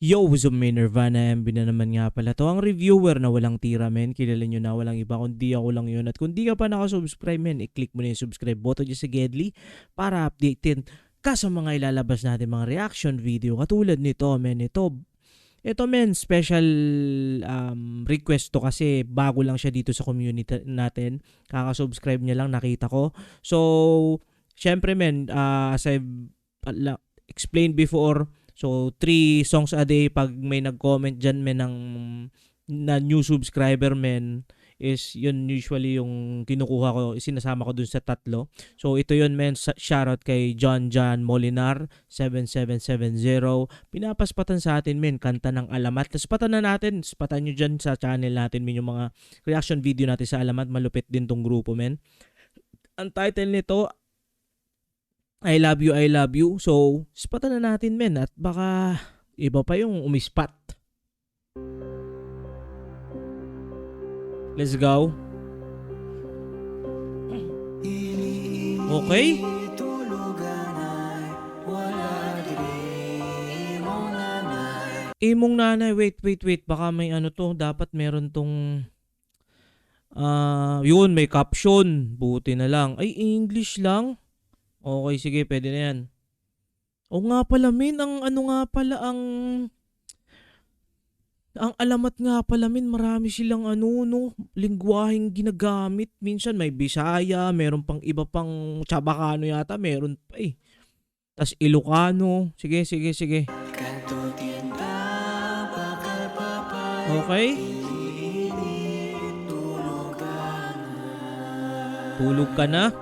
Yo, what's up, may Nirvana MB na naman nga pala to. Ang reviewer na walang tira, men. Kilala nyo na, walang iba kundi ako lang yun. At kung di ka pa nakasubscribe, men, i-click mo na yung subscribe button dyan sa Gedli para updatein ka sa mga ilalabas natin mga reaction video. Katulad nito, men. Ito, men, special request to kasi bago lang siya dito sa community natin. Kakasubscribe niya lang, nakita ko. So, syempre, men, as I've explained before, so 3 songs a day pag may nag-comment dyan men na new subscriber men is yun usually yung kinukuha ko, sinasama ko dun sa 3. So ito yun men, shoutout kay John Molinar 7770. Pinapaspatan sa atin men, kanta ng Alamat. Tapos patan nyo dyan sa channel natin men yung mga reaction video natin sa Alamat. Malupit din tong grupo men. Ang title nito, I love you. So, spatan na natin men at baka iba pa yung umispat. Let's go. Okay. Imong nanay, wait. Baka may ano to, dapat meron tong yun, may caption. Buti na lang. Ay, English lang. Okay, sige, pwede na yan. O nga pala, min, ang Alamat nga pala, min, marami silang lingwaheng ginagamit. Minsan may Bisaya, meron pang iba pang Chabacano yata, meron pa eh. Tas Ilocano. Sige. Okay. Tulog ka na.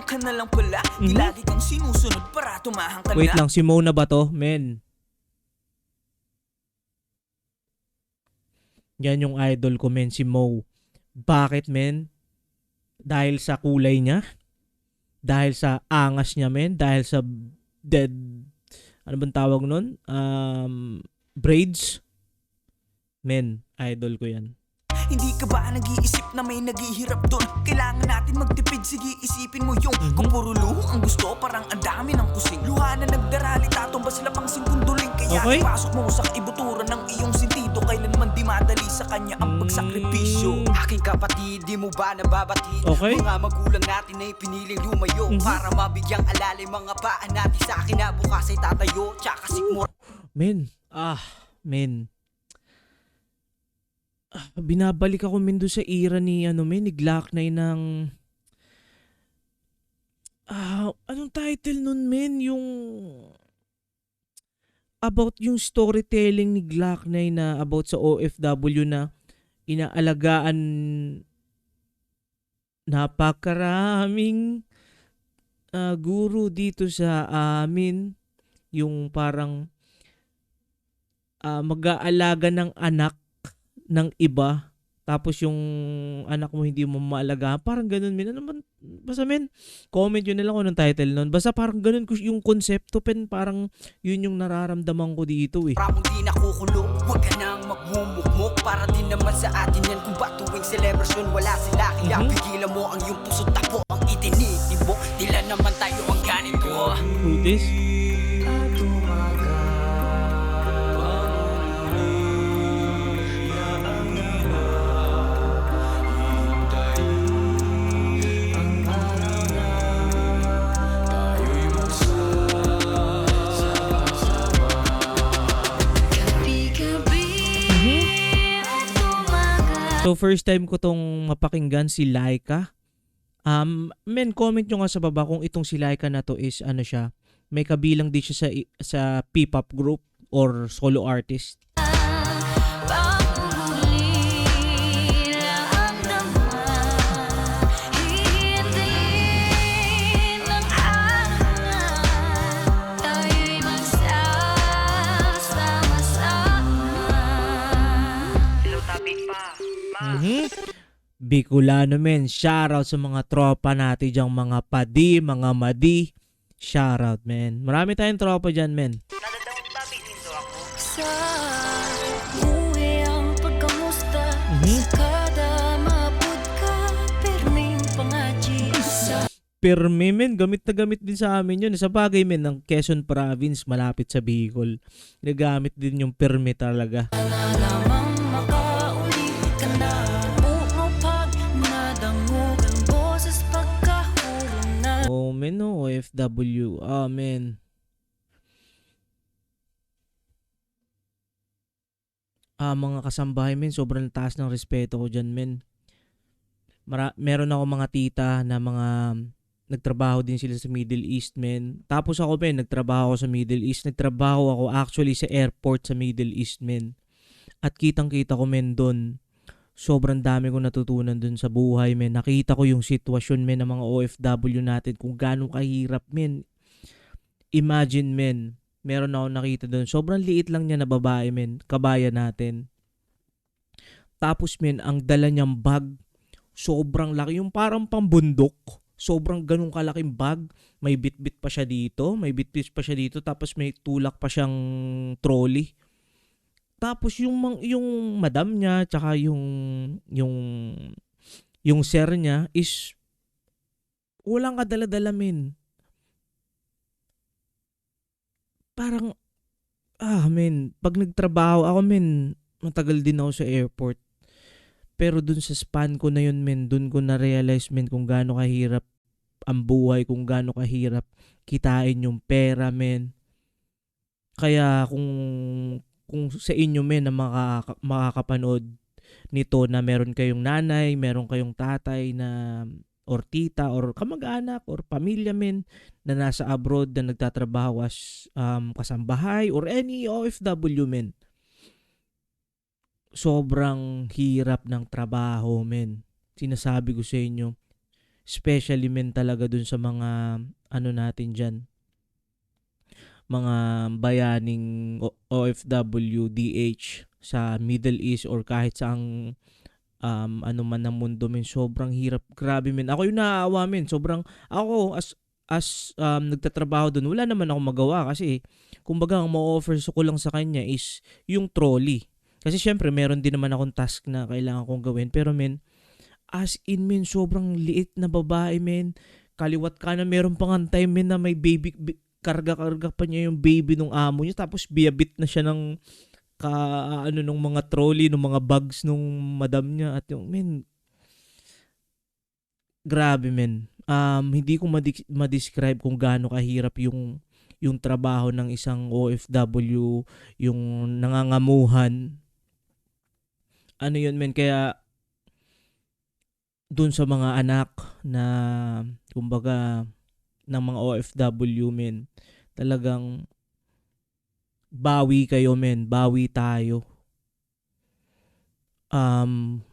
Ka na lang pala, di lagi kang sinusunod para tumahang ka na. Wait lang, si Mo na ba to, men? Yan yung idol ko, men, si Mo. Bakit, men? Dahil sa kulay niya? Dahil sa angas niya, men? Dahil sa dead, ano bang tawag nun? Braids? Men, idol ko yan. Hindi ka ba nag-iisip na may naghihirap doon? Kailangan natin magtipid, sige isipin mo yung kung puro luho ang gusto, parang ang dami ng kusing. Luha na nagdarali, tatomba sila pang singkunduling. Kaya okay, ipasok mo sa ibutura ng iyong sentido. Kailanman di madali sa kanya ang pagsakripisyo. Aking kapatid, di mo ba nababati? Okay. Mga magulang natin ay piniling lumayo para mabigyang alala mga paa natin sa akin na bukas ay tatayo. Tsaka sikmura. Men, binabalik ako men doon sa era ni ni Glock 9 ng anong title nun men, yung about yung storytelling ni Glock 9 na about sa OFW na inaalagaan napakaraming guru dito sa amin, yung parang mag-aalaga ng anak ng iba, tapos yung anak mo hindi mo maalagaan, parang ganun min. Ano man, basta men, comment yun nila kung anong title nun. Basta parang ganun yung konsepto, parang yun yung nararamdaman ko dito eh. Parang di nakukulong, huwag ka nang magmumukmuk. Para din naman sa atin yan kung ba tuwing celebration wala sila. Kaya pigilan mo ang iyong puso, tapo ang itinitibok. Tila naman tayo ang ganito. Fruities? So first time ko tong mapakinggan si Laika. Men, comment nyo nga sa baba kung itong si Laika na to is ano siya. May kabilang din siya sa P-pop group or solo artist. Bicolano men, shoutout sa mga tropa natin diyang mga padi, mga madi. Shoutout men. Marami tayong tropa dyan men. Nadadawang babi dito ako. Sa buhay ang pagkamusta, kada mapud ka, perming pangaji. Perme men, gamit na gamit din sa amin yun. Sa bagay men, ng Quezon Province, malapit sa Bicol. Nagamit din yung perme talaga. Lamang makauli ka na. Oo pag nadango ang boses pagkahulog na. Oh men, no, OFW. Ah men. Mga kasambahay men, sobrang taas ng respeto ko dyan men. Meron ako mga tita na mga nagtrabaho din sila sa Middle East men. Tapos ako men, nagtrabaho ako sa Middle East. Nagtrabaho ako actually sa airport sa Middle East men. At kitang-kita ko men doon. Sobrang dami kong natutunan doon sa buhay men. Nakita ko yung sitwasyon men ng mga OFW natin kung gaano kahirap men. Imagine men, meron ako nakita doon. Sobrang liit lang niya na babae men, kabaya natin. Tapos men, ang dala niyang bag, sobrang laki. Yung parang pambundok. Sobrang ganun kalaking bag. May bitbit pa siya dito. Tapos may tulak pa siyang trolley. Tapos yung madam niya, tsaka yung sir niya is walang kadala-dala men. Parang, men, pag nagtrabaho ako men, matagal din ako sa airport. Pero dun sa span ko na yun men, dun ko na-realize men kung gaano kahirap ang buhay, kung gaano kahirap kitain yung pera men. Kaya kung sa inyo men na makakapanood nito na meron kayong nanay, meron kayong tatay na or tita or kamag-anak or pamilya men na nasa abroad na nagtatrabaho as kasambahay or any OFW men. Sobrang hirap ng trabaho men. Sinasabi ko sa inyo, especially men talaga dun sa mga natin dyan, mga bayaning OFW, DH sa Middle East or kahit saang man ng mundo men. Sobrang hirap, grabe men. Ako yung naaawa men. Sobrang ako as nagtatrabaho dun, wala naman ako magawa kasi kumbaga ang ma-offer ko lang sa kanya is yung trolley. Kasi syempre meron din naman akong task na kailangan kong gawin. Pero men, as in men, sobrang liit na babae men. Kaliwat ka na, meron pang time men na may baby, karga-karga pa niya yung baby nung amo niya. Tapos biyabit na siya ng nung mga trolley, nung mga bags nung madam niya. At yung men, grabe men. Hindi ko ma-describe kung gaano kahirap yung trabaho ng isang OFW, yung nangangamuhan. Yun men, kaya dun sa mga anak na kumbaga ng mga OFW men, talagang bawi kayo men, bawi tayo.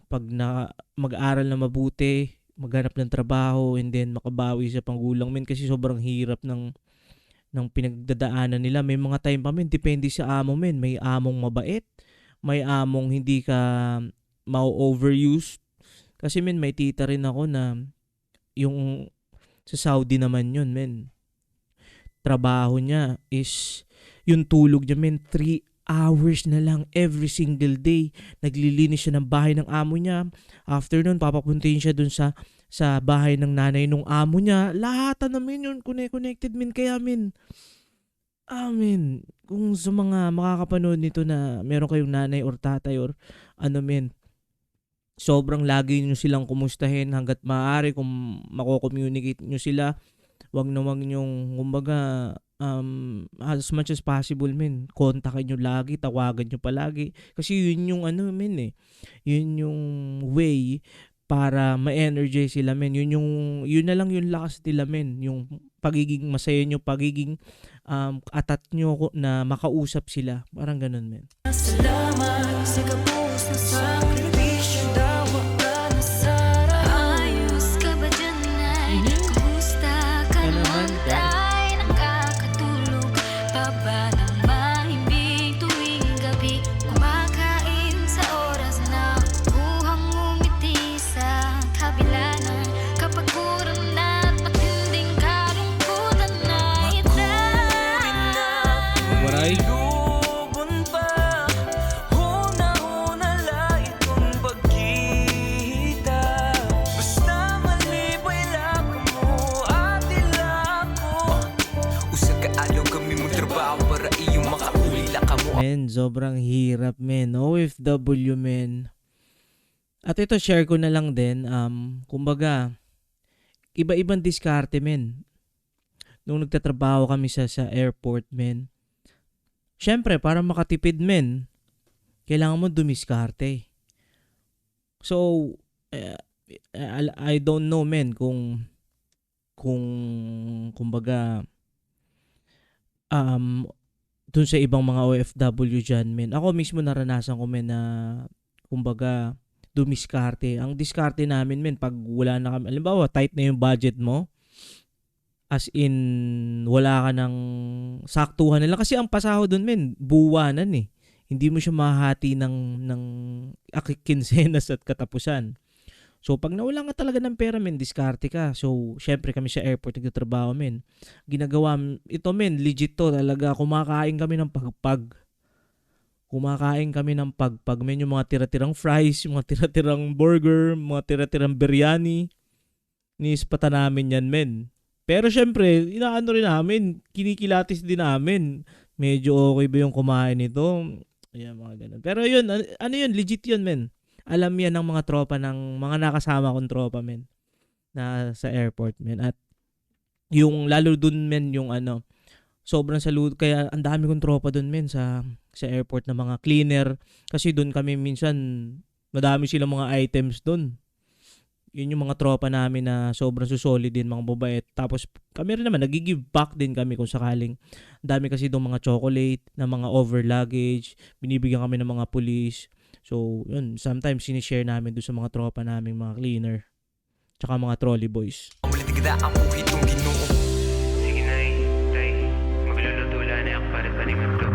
Pag mag-aral na mabuti, maghanap ng trabaho, and then makabawi sa panggulang men, kasi sobrang hirap ng pinagdadaanan nila. May mga time pa men, depende sa amo men. May among mabait, may among hindi ka ma-overuse. Kasi men, may tita rin ako na yung sa Saudi naman yun men, trabaho niya is yung tulog niya men 3 hours na lang every single day. Naglilinis siya ng bahay ng amo niya. After nun, papapuntahin siya dun sa bahay ng nanay nung amo niya. Lahat namin yun connected men. Kaya men, kung sa mga makakapanood nito na meron kayong nanay or tatay or men, sobrang lagi nyo silang kumustahin hanggat maaari. Kung mako-communicate nyo sila, wag nyong kumbaga as much as possible men, kontakin nyo lagi, tawagan nyo palagi, kasi yun yung men yun yung way para ma-energize sila men. Yun na lang yung lakas nila men, yung pagiging masaya nyo, pagiging atat nyo na makausap sila, parang ganun men. Salamat sa kapos na sakripisyo, dawa ka na Sara. Ayos ka ba dyan ay? Kumusta ka naman tay? Nakakatulog pa ba ng mahimbing tuwing gabi? Kumakain sa oras na buhang umiti sa kabila ng kapagkuran at matinding kalungkutan na itay. Waray. Lubon pa, una-una lait ko Men, sobrang hirap, men. OFW, men. At ito, share ko na lang din. Kumbaga, iba-ibang diskarte, men. Nung nagtatrabaho kami sa airport, men. Syempre, para makatipid, men, kailangan mo dumiskarte. So, I don't know, men, kung kumbaga, dun sa ibang mga OFW dyan, men. Ako mismo naranasan ko, men, na kumbaga, dumiskarte. Ang diskarte namin, men, pag wala na kami, alimbawa, tight na yung budget mo, as in, wala ka ng saktuhan nila. Kasi ang pasahod dun, men, buwanan eh. Hindi mo siya mahati ng kinsenas at katapusan. So, pag nawalan ka talaga ng pera, men, diskarte ka. So, syempre kami sa airport, nagtatrabaho, men. Ginagawa, ito, men, legit to talaga. Kumakain kami ng pagpag. Men, yung mga tira-tirang fries, yung mga tira-tirang burger, mga tira-tirang biryani. Niispata namin yan, men. Pero syempre, inaano rin namin, kinikilatis din namin. Medyo okay ba yung kumain nito? Ayan, mga ganun. Pero yun, ano yun, legit yun, men. Alam yan ng mga tropa, ng mga nakasama kong tropa, men, na sa airport, men. At yung lalo dun, men, yung sobrang salut, kaya ang dami kong tropa dun, men, sa airport na mga cleaner. Kasi dun kami minsan, madami silang mga items dun. Yun yung mga tropa namin na sobrang susolid din, mga babae. Tapos kami rin naman, nag-give back din kami kung sakaling. Ang dami kasi doon mga chocolate, na mga over luggage, binibigyan kami ng mga police. So, yun, sometimes sinishare namin doon sa mga tropa namin, mga cleaner. Tsaka mga trolley boys. Sige na tay, magluluto lang na ako para paniman to.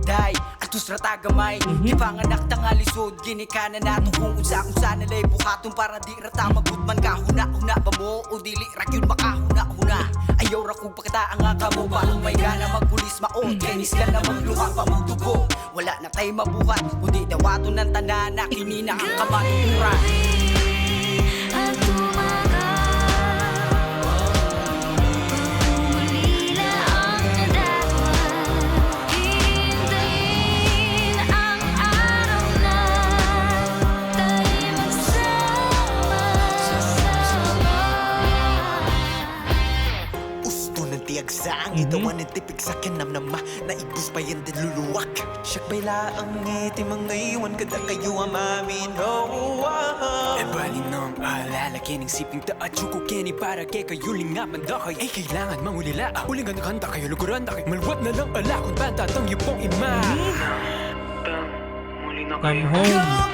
Day, atus ratagamay Ipanganak tang alisod Ginikanan nato kung unsa nalay buhaton para di rata magutman ka huna ba mo o dili ra gyud makahuna ayaw ra kog pakita ang kamo parang may gana magpulis maot tenis ka na magluha pa mong dugo wala na tay mabuhat kundi dawaton ng tanana kini na ang kamanuran At umulila ang nadawan Hintayin ang araw na tayo magsama Usto ng tiyagsang itawan ng tipik sa kinamnama Naibus pa yan din luluwak Siyak bayla ang ngiti mga iwan kada kayo amamin E baling nang alalaki ng siping taat Chuko keni para kay kayo lingaman dakay Ay kailangan mangulila Ulingan kanta kayo luguran dakay Malwat na lang ala kung bantatang yung ima Muli na Come home.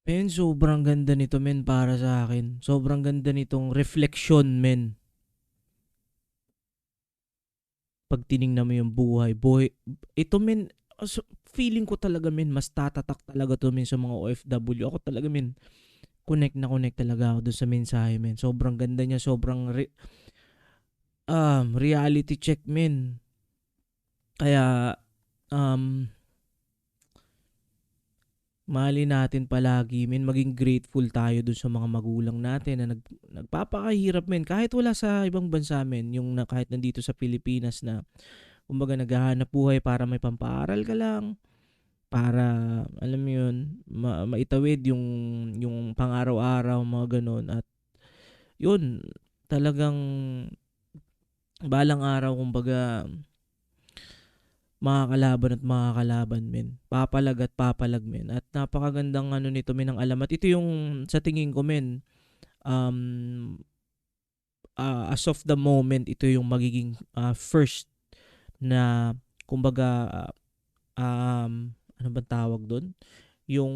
Men, sobrang ganda nito, men, para sa akin. Sobrang ganda nitong reflection, men. Pag tinignan mo yung buhay. Ito, men, feeling ko talaga, men, mas tatatak talaga to, men, sa mga OFW. Ako talaga, men, connect talaga ako dun sa mensahe, men. Sobrang ganda niya, sobrang reality check, men. Kaya, mahalin natin palagi, men, maging grateful tayo dun sa mga magulang natin na nagpapakahirap, men, kahit wala sa ibang bansa, men, kahit nandito sa Pilipinas na kumbaga naghahanap buhay para may pampaaral ka lang, para alam mo yun, maitawid yung pang-araw-araw, mga ganun. At yun, talagang balang araw, kumbaga, makakalaban, men. Papalag, men. At napakagandang nito, men, ang alamat. Ito yung sa tingin ko, men, as of the moment, ito yung magiging first na kumbaga ano ba tawag doon? yung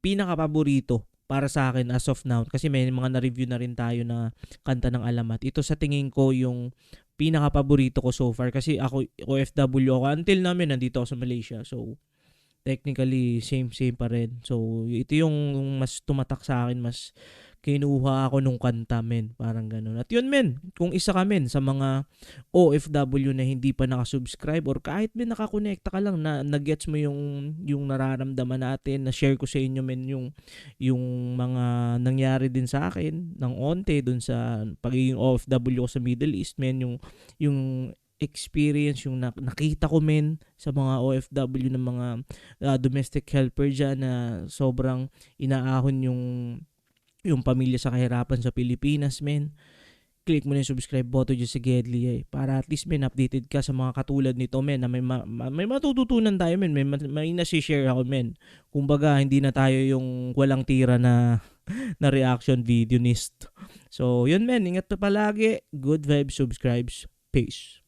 pinaka-paborito para sa akin as of now. Kasi may mga na-review na rin tayo na kanta ng Alamat. Ito sa tingin ko yung pinaka-paborito ko so far. Kasi ako, OFW ako. Until namin, nandito ako sa Malaysia. So, technically, same pa rin. So, ito yung mas tumatak sa akin, mas kinuha ako nung kanta, men. Parang ganun. At yun, men, kung isa ka, men, sa mga OFW na hindi pa nakasubscribe or kahit, men, nakakonekta ka lang na nagets mo yung nararamdaman natin, na share ko sa inyo, men, yung mga nangyari din sa akin ng onte dun sa pagiging OFW ko sa Middle East, men, yung experience, yung nakita ko, men, sa mga OFW ng mga domestic helper dyan na sobrang inaahon yung pamilya sa kahirapan sa Pilipinas, men. Click mo na yung subscribe button dyan sa Gedli para at least, men, updated ka sa mga katulad nito, men, na may matututunan tayo, men. May nasi-share ako, men. Kumbaga, hindi na tayo yung walang tira na na reaction videonist. So, yun, men. Ingat pa palagi. Good vibes, subscribes. Peace.